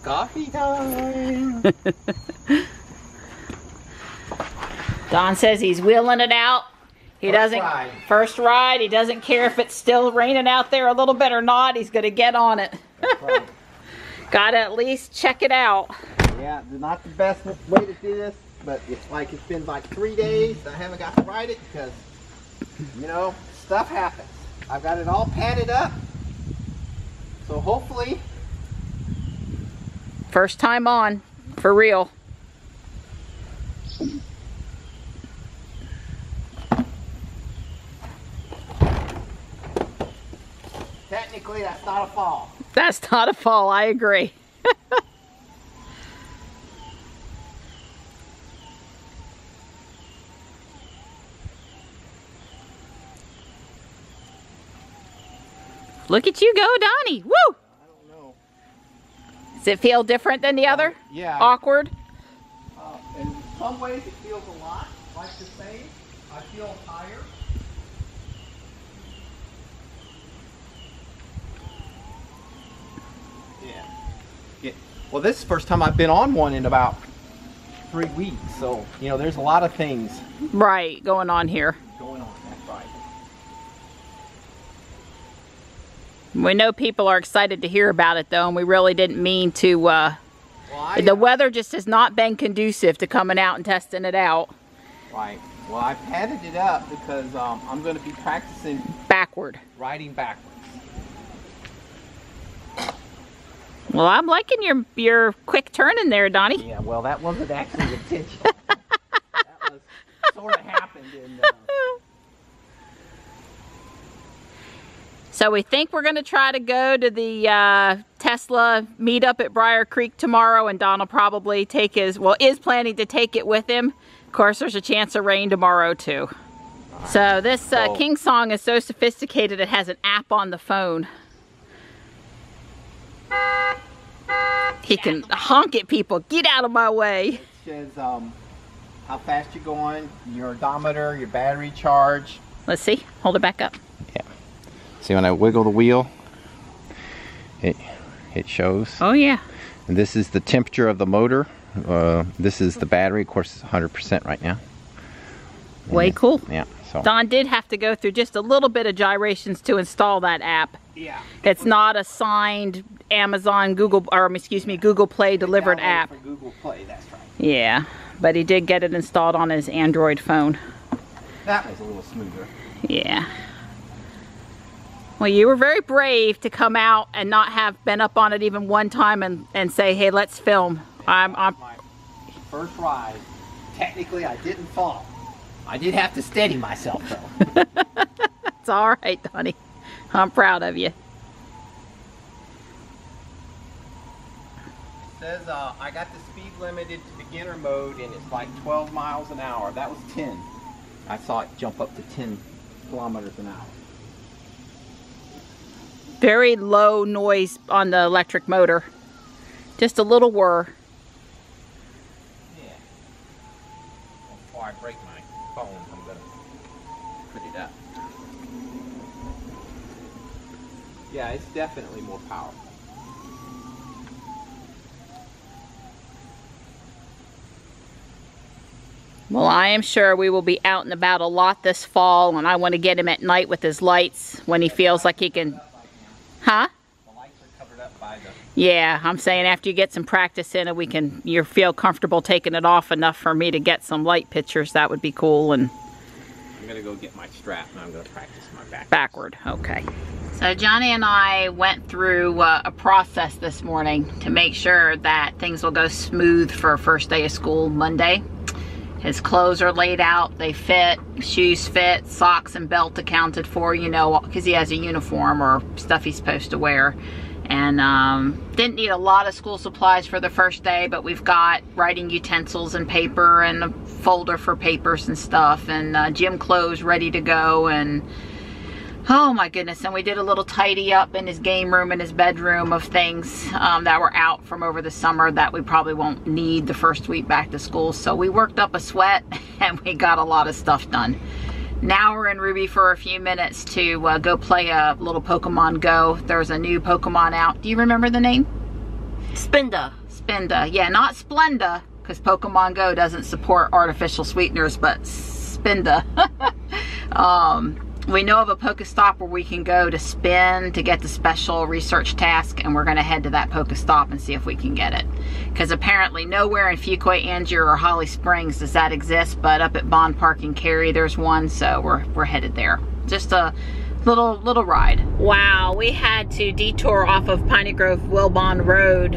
Coffee time. Don says he's wheeling it out. He doesn't, first ride, he doesn't care if it's still raining out there a little bit or not. He's going to get on it. Right. Got to at least check it out. Yeah, not the best way to do this, but it's like it's been like 3 days. I haven't got to ride it because, you know, stuff happens. I've got it all padded up. So hopefully. First time on, for real. Technically, that's not a fall. That's not a fall, I agree. Look at you go, Donnie. Woo! I don't know. Does it feel different than the other? Yeah. Awkward? In some ways, it feels a lot like the same. I feel higher. Yeah. Well, this is the first time I've been on one in about 3 weeks, so, you know, there's a lot of things. Right, going on here. Going on, that's right. We know people are excited to hear about it, though, and we really didn't mean to, the weather just has not been conducive to coming out and testing it out. Right. Well, I padded it up because I'm going to be practicing backward. Riding backwards. Well, I'm liking your quick turning there, Donnie. Yeah, well, that wasn't actually intentional. That was sort of happened in... So we think we're going to try to go to the Tesla meetup at Briar Creek tomorrow, and Don will probably take his, well, is planning to take it with him. Of course, there's a chance of rain tomorrow, too. So this King Song is so sophisticated, it has an app on the phone. He can honk at people. Get out of my way. It says how fast you're going, your odometer, your battery charge. Let's see. Hold it back up. Yeah. See, when I wiggle the wheel, it shows. Oh, yeah. And this is the temperature of the motor. This is the battery. Of course, it's 100% right now. Way cool. Yeah. So. Don did have to go through just a little bit of gyrations to install that app. Yeah. It's not a signed Amazon, Google Play delivered app. For Google Play, that's right. Yeah, but he did get it installed on his Android phone. That was a little smoother. Yeah. Well, you were very brave to come out and not have been up on it even one time and say, hey, let's film. I'm my first ride. Technically, I didn't fall. I did have to steady myself, though. It's all right, Donnie. I'm proud of you. It says I got the speed limited to beginner mode, and it's like 12 miles an hour. That was 10. I saw it jump up to 10 kilometers an hour. Very low noise on the electric motor. Just a little whir. Yeah. Before I break my phone, I'm going to put it up. Yeah, it's definitely more powerful. Well, I am sure we will be out and about a lot this fall, and I want to get him at night with his lights when he feels like he can... Huh? The lights are covered up by the... Yeah, I'm saying after you get some practice in it, you feel comfortable taking it off enough for me to get some light pictures. That would be cool. And I'm going to go get my strap, and I'm going to practice my backward. Okay. So Johnny and I went through a process this morning to make sure that things will go smooth for first day of school Monday. His clothes are laid out, they fit, shoes fit, socks and belt accounted for, you know, because he has a uniform or stuff he's supposed to wear. And didn't need a lot of school supplies for the first day, but we've got writing utensils and paper and a folder for papers and stuff, and gym clothes ready to go, and oh my goodness, and we did a little tidy up in his game room and his bedroom of things that were out from over the summer that we probably won't need the first week back to school. So we worked up a sweat and we got a lot of stuff done. Now we're in Ruby for a few minutes to go play a little Pokemon Go. There's a new Pokemon out. Do you remember the name? Spinda. Spinda. Yeah, not Splenda, because Pokemon Go doesn't support artificial sweeteners, but Spinda. We know of a Pokestop where we can go to spin to get the special research task, and we're going to head to that Pokestop and see if we can get it. Because apparently nowhere in Fuquay, Angier, or Holly Springs does that exist, but up at Bond Park in Cary there's one, so we're headed there. Just a little ride. Wow, we had to detour off of Piney Grove Wilbon Road.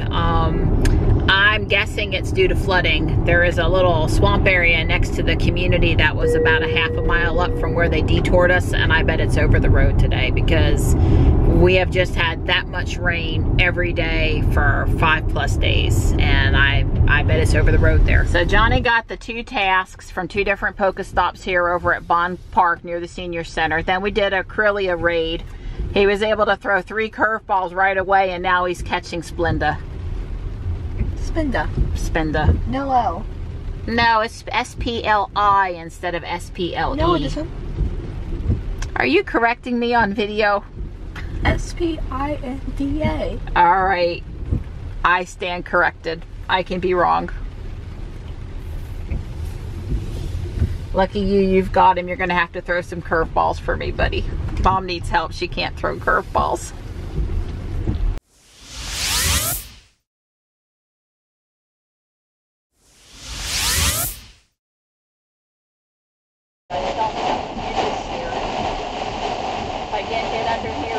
I'm guessing it's due to flooding. There is a little swamp area next to the community that was about a half a mile up from where they detoured us, and I bet it's over the road today because we have just had that much rain every day for 5+ days, and I bet it's over the road there. So Johnny got the 2 tasks from 2 different Pokestops here over at Bond Park near the Senior Center. Then we did a Corellia raid. He was able to throw 3 curveballs right away, and now he's catching Splenda. Spinda. Spinda. No L. No, it's S-P-L-I instead of S-P-L-E. No, it isn't. Are you correcting me on video? S-P-I-N-D-A. All right. I stand corrected. I can be wrong. Lucky you, you've got him. You're going to have to throw some curveballs for me, buddy. Mom needs help. She can't throw curveballs.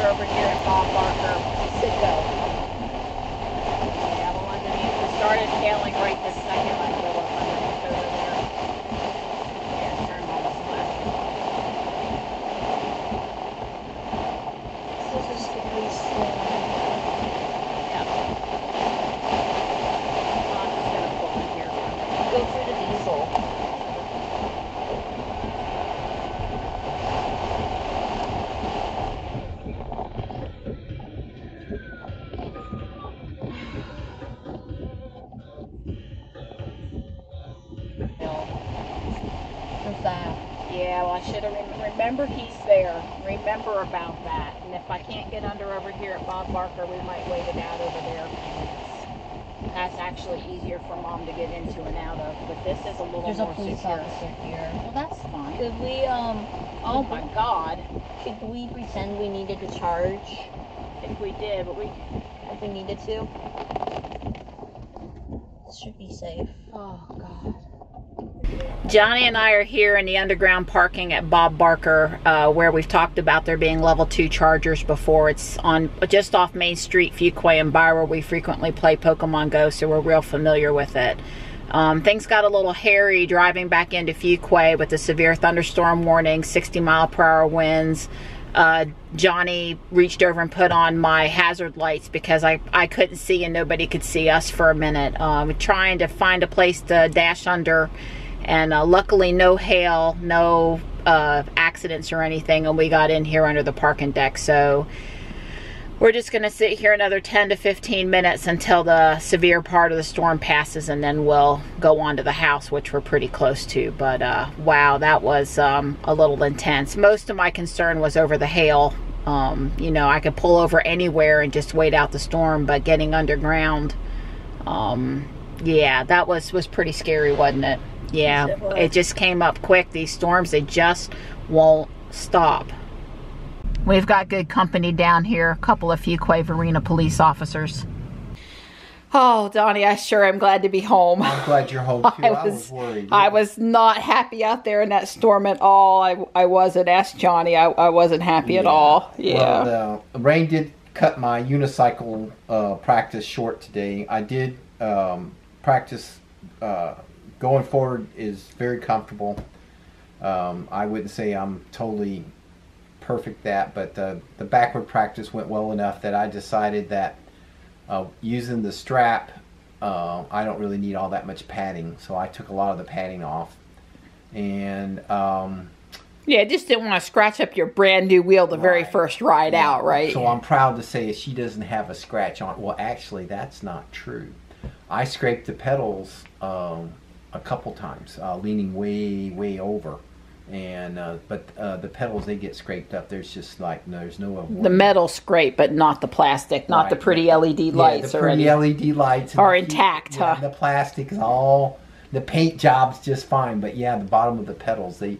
Over here at Bob Barker, Sitco. Yeah, well, underneath, we started hailing right this second. I go up underneath over there. Yeah, turn on this left. This is really slow. Yep. I'm just going to pull in here. Go through the diesel. Yeah, well, I should have remember he's there. Remember about that. And if I can't get under over here at Bob Barker, we might wait it out over there. That's actually easier for Mom to get into and out of. But this is a little There's more a police secure. officer here. Well, that's fine. Could we, Oh my God. could we pretend we needed to charge? I think we did, but If we needed to? This should be safe. Oh God. Johnny and I are here in the underground parking at Bob Barker, where we've talked about there being level 2 chargers before. It's on just off Main Street, Fuquay and Byra. We frequently play Pokemon Go, so we're real familiar with it. Things got a little hairy driving back into Fuquay with the severe thunderstorm warning, 60-mile-per-hour winds. Johnny reached over and put on my hazard lights because I couldn't see and nobody could see us for a minute. Trying to find a place to dash under, and luckily no hail, no accidents or anything, and we got in here under the parking deck. So we're just going to sit here another 10 to 15 minutes until the severe part of the storm passes, and then we'll go on to the house, which we're pretty close to. But wow, that was a little intense. Most of my concern was over the hail. You know, I could pull over anywhere and just wait out the storm, but getting underground, yeah, that was pretty scary, wasn't it? Yeah, it just came up quick. These storms, they just won't stop. We've got good company down here, a couple of Fuquay Varina police officers. Oh, Donnie, I sure am glad to be home. I'm glad you're home too. I was worried. I was not happy out there in that storm at all. I wasn't. Ask Johnny. I wasn't happy at all. Yeah. Well, the rain did cut my unicycle practice short today. I did practice going forward is very comfortable. I wouldn't say I'm totally perfect at, but the backward practice went well enough that I decided that using the strap, I don't really need all that much padding, so I took a lot of the padding off. And yeah, I just didn't want to scratch up your brand new wheel the very first ride out, right? So I'm proud to say she doesn't have a scratch on it. Well, actually, that's not true. I scraped the pedals a couple times, leaning way over. And but the pedals, they get scraped up. There's just like there's no avoiding. The metal scrape, but not the plastic, not the pretty LED lights. The pretty LED lights are intact, huh? The plastic is all, the paint job's just fine, but yeah, the bottom of the pedals, they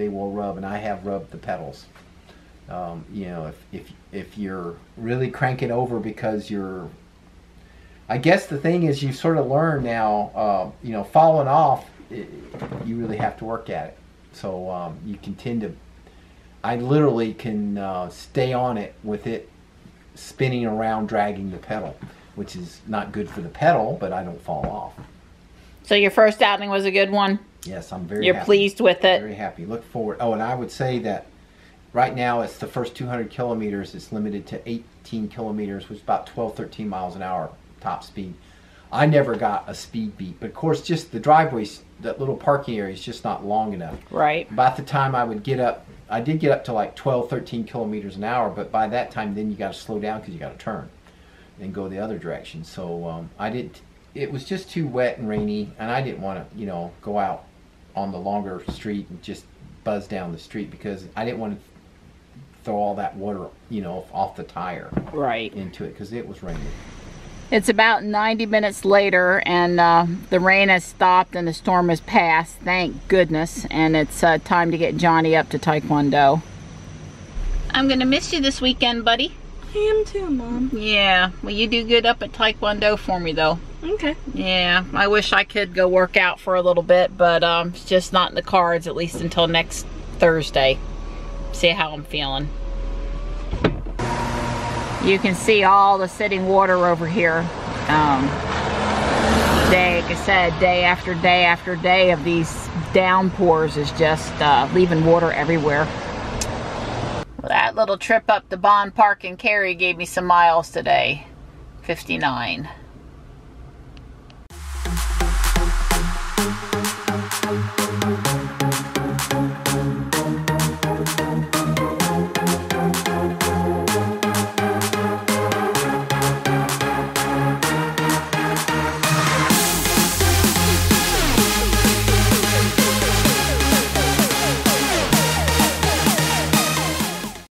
will rub, and I have rubbed the pedals. You know, if you're really cranking over because you're, I guess the thing is, you sort of learn now, you know, falling off, you really have to work at it. So you can tend to, I literally can stay on it with it spinning around, dragging the pedal, which is not good for the pedal, but I don't fall off. So your first outing was a good one? Yes, I'm very You're happy. Pleased with it? Very happy. Look forward. Oh, and I would say that right now it's the first 200 kilometers. It's limited to 18 kilometers, which is about 12, 13 miles an hour top speed. I never got a speed beat, but of course, just the driveways, that little parking area is just not long enough. Right. About the time I would get up, I did get up to like 12, 13 kilometers an hour, but by that time, then you got to slow down because you got to turn and go the other direction. So I didn't, it was just too wet and rainy, and I didn't want to, you know, go out on the longer street and just buzz down the street because I didn't want to throw all that water, you know, off the tire into it because it was raining. It's about 90 minutes later, and the rain has stopped and the storm has passed, thank goodness, and it's time to get Johnny up to Taekwondo. I'm gonna miss you this weekend, buddy. I am too, Mom. Yeah, well, you do good up at Taekwondo for me, though. Okay. Yeah, I wish I could go work out for a little bit, but it's just not in the cards, at least until next Thursday. See how I'm feeling. You can see all the sitting water over here. Like I said, day after day after day of these downpours is just leaving water everywhere. Well, that little trip up to Bond Park and Cary gave me some miles today. 59.